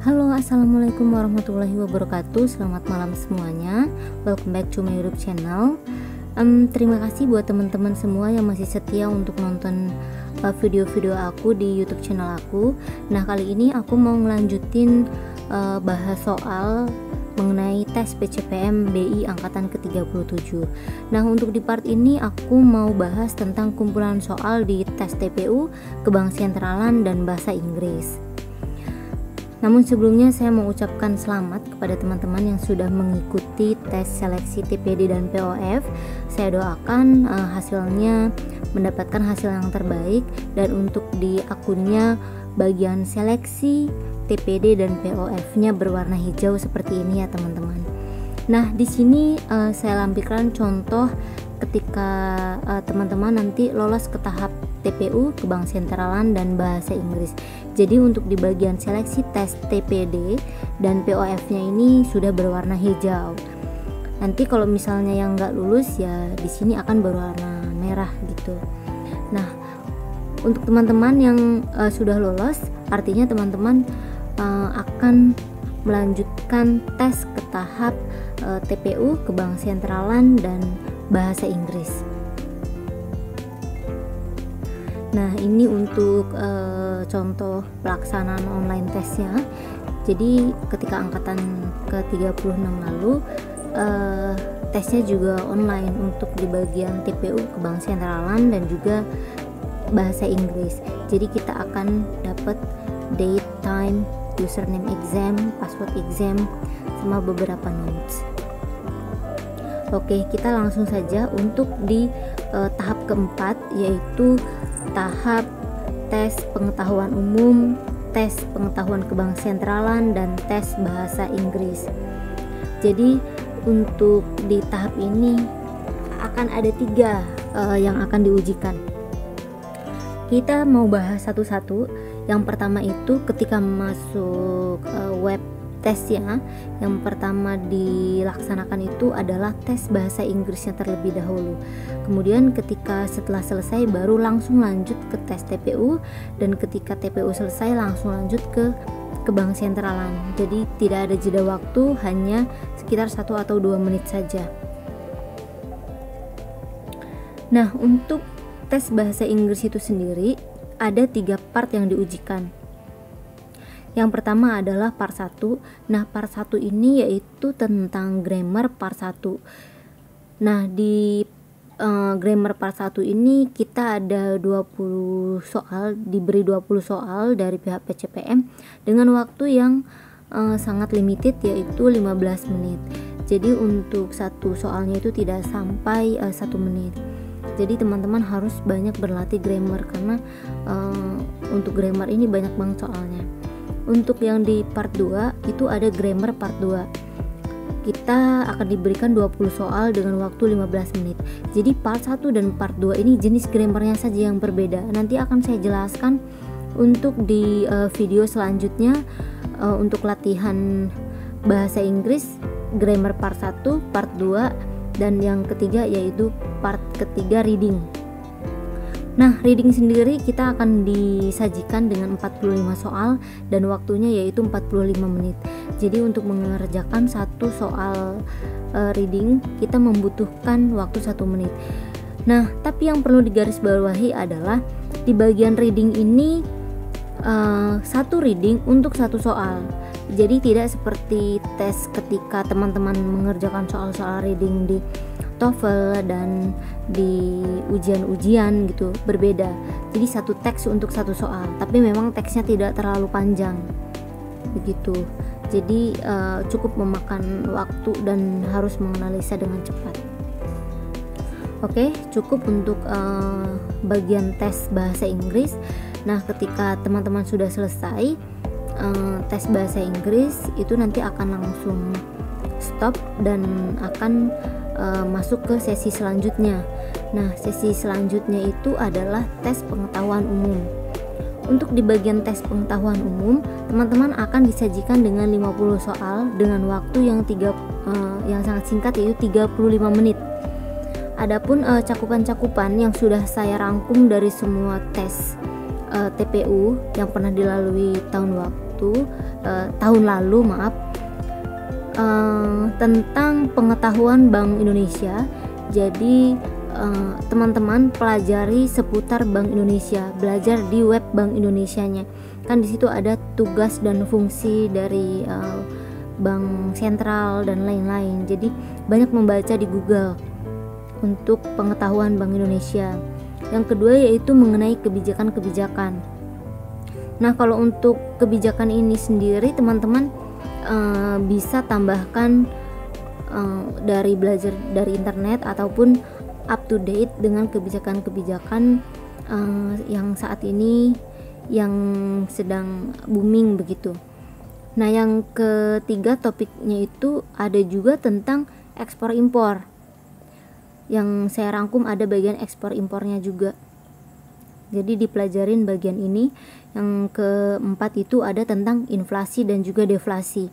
Halo, assalamualaikum warahmatullahi wabarakatuh. Selamat malam semuanya. Welcome back to my YouTube channel. Terima kasih buat teman-teman semua yang masih setia untuk nonton video-video aku di YouTube channel aku. Nah, kali ini aku mau ngelanjutin bahas soal mengenai tes PCPM BI angkatan ke-37. Nah, untuk di part ini aku mau bahas tentang kumpulan soal di tes TPU, Kebank Sentralan, dan Bahasa Inggris. Namun sebelumnya saya mau ucapkan selamat kepada teman-teman yang sudah mengikuti tes seleksi TPD dan POF. Saya doakan hasilnya mendapatkan hasil yang terbaik, dan untuk di akunnya bagian seleksi TPD dan POF-nya berwarna hijau seperti ini ya teman-teman. Nah, di sini saya lampirkan contoh ketika teman-teman nanti lolos ke tahap TPU, Kebank Sentralan, dan Bahasa Inggris. Jadi untuk di bagian seleksi tes TPD dan POF-nya ini sudah berwarna hijau. Nanti kalau misalnya yang nggak lulus ya di sini akan berwarna merah gitu. Nah, untuk teman-teman yang sudah lolos, artinya teman-teman akan melanjutkan tes ke tahap TPU, Kebank Sentralan, dan Bahasa Inggris. Nah, ini untuk contoh pelaksanaan online tesnya. Jadi ketika angkatan ke-36 lalu tesnya juga online untuk di bagian TPU, Kebank Sentralan, dan juga Bahasa Inggris. Jadi kita akan dapat date, time, username exam, password exam, sama beberapa notes. Oke, kita langsung saja untuk di tahap keempat, yaitu tahap tes pengetahuan umum, tes pengetahuan Kebank Sentralan, dan tes Bahasa Inggris. Jadi untuk di tahap ini akan ada 3 yang akan diujikan. Kita mau bahas satu-satu. Yang pertama itu ketika masuk web tesnya, yang pertama dilaksanakan itu adalah tes bahasa Inggrisnya terlebih dahulu. Kemudian ketika setelah selesai baru langsung lanjut ke tes TPU, dan ketika TPU selesai langsung lanjut ke Kebank Sentralan. Jadi tidak ada jeda waktu, hanya sekitar 1 atau 2 menit saja. Nah, untuk tes bahasa Inggris itu sendiri ada 3 part yang diujikan. Yang pertama adalah part 1. Nah, part 1 ini yaitu tentang grammar part 1. Nah, di grammar part 1 ini kita ada 20 soal, diberi 20 soal dari pihak PCPM dengan waktu yang sangat limited, yaitu 15 menit. Jadi untuk satu soalnya itu tidak sampai 1 menit. Jadi teman-teman harus banyak berlatih grammar, karena untuk grammar ini banyak banget soalnya. Untuk yang di part 2 itu ada grammar part 2. Kita akan diberikan 20 soal dengan waktu 15 menit. Jadi part 1 dan part 2 ini jenis grammarnya saja yang berbeda. Nanti akan saya jelaskan untuk di video selanjutnya untuk latihan bahasa Inggris, grammar part 1, part 2, dan yang ketiga yaitu part ketiga reading. Nah, reading sendiri kita akan disajikan dengan 45 soal dan waktunya yaitu 45 menit. Jadi untuk mengerjakan satu soal reading kita membutuhkan waktu 1 menit. Nah, tapi yang perlu digarisbawahi adalah di bagian reading ini satu reading untuk satu soal. Jadi tidak seperti tes ketika teman-teman mengerjakan soal-soal reading di TOEFL dan di ujian-ujian gitu, berbeda. Jadi satu teks untuk satu soal, tapi memang teksnya tidak terlalu panjang begitu. Jadi cukup memakan waktu dan harus menganalisa dengan cepat. Oke, cukup untuk bagian tes bahasa Inggris. Nah, ketika teman-teman sudah selesai tes bahasa Inggris itu nanti akan langsung stop dan akan masuk ke sesi selanjutnya. Nah, sesi selanjutnya itu adalah tes pengetahuan umum. Untuk di bagian tes pengetahuan umum, teman-teman akan disajikan dengan 50 soal dengan waktu yang sangat singkat, yaitu 35 menit. Adapun cakupan-cakupan yang sudah saya rangkum dari semua tes TPU yang pernah dilalui tahun waktu tahun lalu, tentang pengetahuan Bank Indonesia. Jadi teman-teman pelajari seputar Bank Indonesia, belajar di web Bank Indonesianya. Kan di situ ada tugas dan fungsi dari bank sentral dan lain-lain. Jadi banyak membaca di Google untuk pengetahuan Bank Indonesia. Yang kedua yaitu mengenai kebijakan-kebijakan. Nah, kalau untuk kebijakan ini sendiri teman-teman bisa tambahkan dari belajar dari internet ataupun up to date dengan kebijakan-kebijakan yang saat ini yang sedang booming begitu. Nah, yang ketiga topiknya itu ada juga tentang ekspor impor. Yang saya rangkum ada bagian ekspor impornya juga. Jadi dipelajarin bagian ini. Yang keempat itu ada tentang inflasi dan juga deflasi.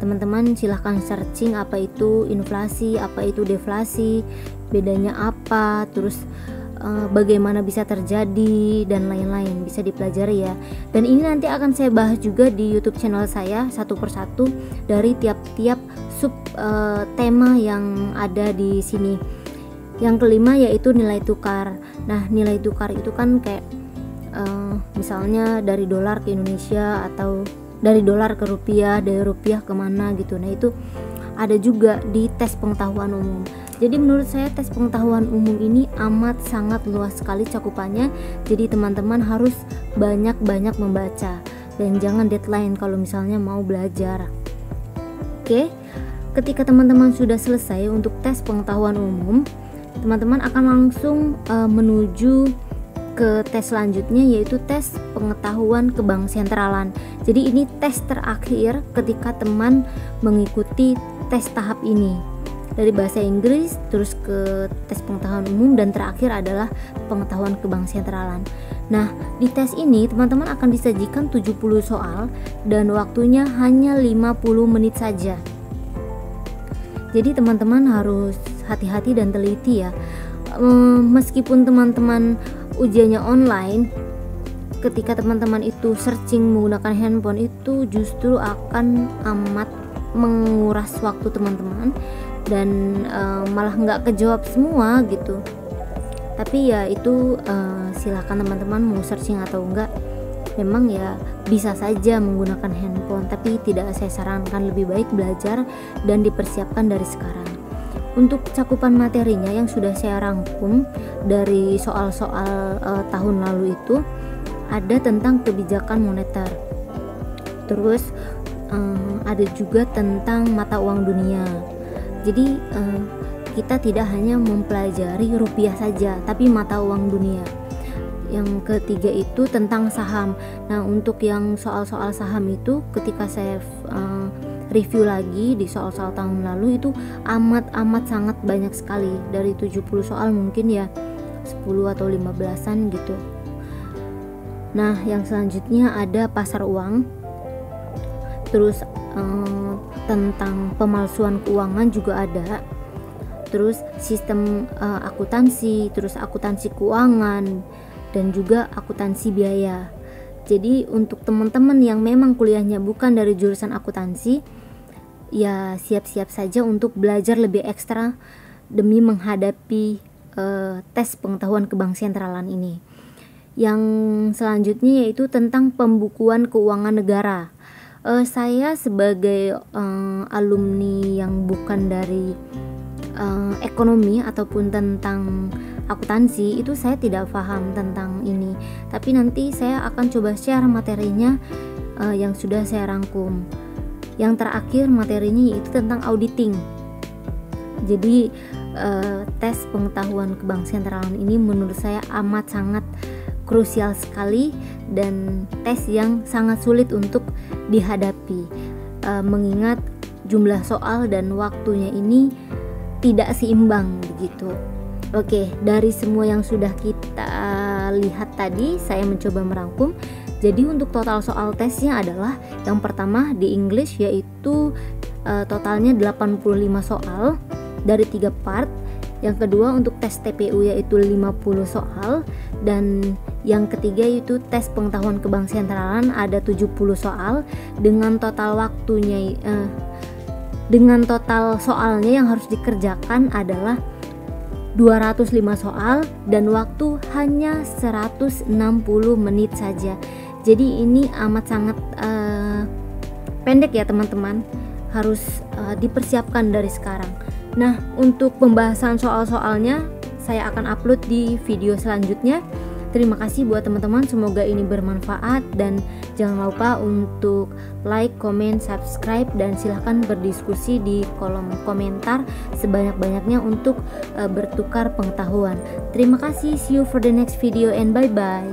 Teman-teman silahkan searching apa itu inflasi, apa itu deflasi, bedanya apa, terus bagaimana bisa terjadi dan lain-lain, bisa dipelajari ya. Dan ini nanti akan saya bahas juga di YouTube channel saya satu persatu dari tiap-tiap sub tema yang ada di sini. Yang kelima yaitu nilai tukar. Nah, nilai tukar itu kan kayak misalnya dari dolar ke Indonesia atau dari dolar ke rupiah, dari rupiah kemana gitu. Nah, itu ada juga di tes pengetahuan umum. Jadi menurut saya tes pengetahuan umum ini amat sangat luas sekali cakupannya. Jadi teman-teman harus banyak-banyak membaca dan jangan deadline kalau misalnya mau belajar. Oke, ketika teman-teman sudah selesai untuk tes pengetahuan umum, teman-teman akan langsung menuju ke tes selanjutnya, yaitu tes pengetahuan kebank sentralan. Jadi ini tes terakhir ketika teman mengikuti tes tahap ini, dari bahasa Inggris terus ke tes pengetahuan umum dan terakhir adalah pengetahuan kebank sentralan. Nah, di tes ini teman-teman akan disajikan 70 soal dan waktunya hanya 50 menit saja. Jadi teman-teman harus hati-hati dan teliti ya. Meskipun teman-teman ujiannya online, ketika teman-teman itu searching menggunakan handphone itu justru akan amat menguras waktu teman-teman dan malah nggak kejawab semua gitu. Tapi ya itu silahkan teman-teman mau searching atau enggak, memang ya bisa saja menggunakan handphone, tapi tidak saya sarankan, lebih baik belajar dan dipersiapkan dari sekarang. Untuk cakupan materinya yang sudah saya rangkum dari soal-soal tahun lalu itu ada tentang kebijakan moneter, terus ada juga tentang mata uang dunia. Jadi kita tidak hanya mempelajari rupiah saja, tapi mata uang dunia. Yang ketiga itu tentang saham. Nah, untuk yang soal-soal saham itu ketika saya review lagi di soal-soal tahun lalu itu amat sangat banyak sekali. Dari 70 soal mungkin ya 10 atau 15-an gitu. Nah, yang selanjutnya ada pasar uang, terus tentang pemalsuan keuangan juga ada, terus sistem akuntansi, terus akuntansi keuangan dan juga akuntansi biaya. Jadi untuk teman-teman yang memang kuliahnya bukan dari jurusan akuntansi, ya siap-siap saja untuk belajar lebih ekstra demi menghadapi tes pengetahuan kebank sentralan ini. Yang selanjutnya yaitu tentang pembukuan keuangan negara. Saya sebagai alumni yang bukan dari ekonomi ataupun tentang akuntansi itu saya tidak paham tentang ini, tapi nanti saya akan coba share materinya yang sudah saya rangkum. Yang terakhir materinya yaitu tentang auditing. Jadi tes pengetahuan kebank sentralan ini menurut saya amat sangat krusial sekali dan tes yang sangat sulit untuk dihadapi, mengingat jumlah soal dan waktunya ini tidak seimbang begitu. Oke, dari semua yang sudah kita lihat tadi, saya mencoba merangkum. Jadi untuk total soal tesnya adalah yang pertama di English, yaitu totalnya 85 soal dari 3 part. Yang kedua untuk tes TPU yaitu 50 soal, dan Yang ketiga yaitu tes pengetahuan kebank sentralan, ada 70 soal dengan total waktunya dengan total soalnya yang harus dikerjakan adalah 205 soal dan waktu hanya 160 menit saja. Jadi ini amat sangat pendek ya teman-teman, harus dipersiapkan dari sekarang. Nah, untuk pembahasan soal-soalnya saya akan upload di video selanjutnya. Terima kasih buat teman-teman, semoga ini bermanfaat dan jangan lupa untuk like, comment, subscribe dan silahkan berdiskusi di kolom komentar sebanyak-banyaknya untuk bertukar pengetahuan. Terima kasih, see you for the next video and bye-bye.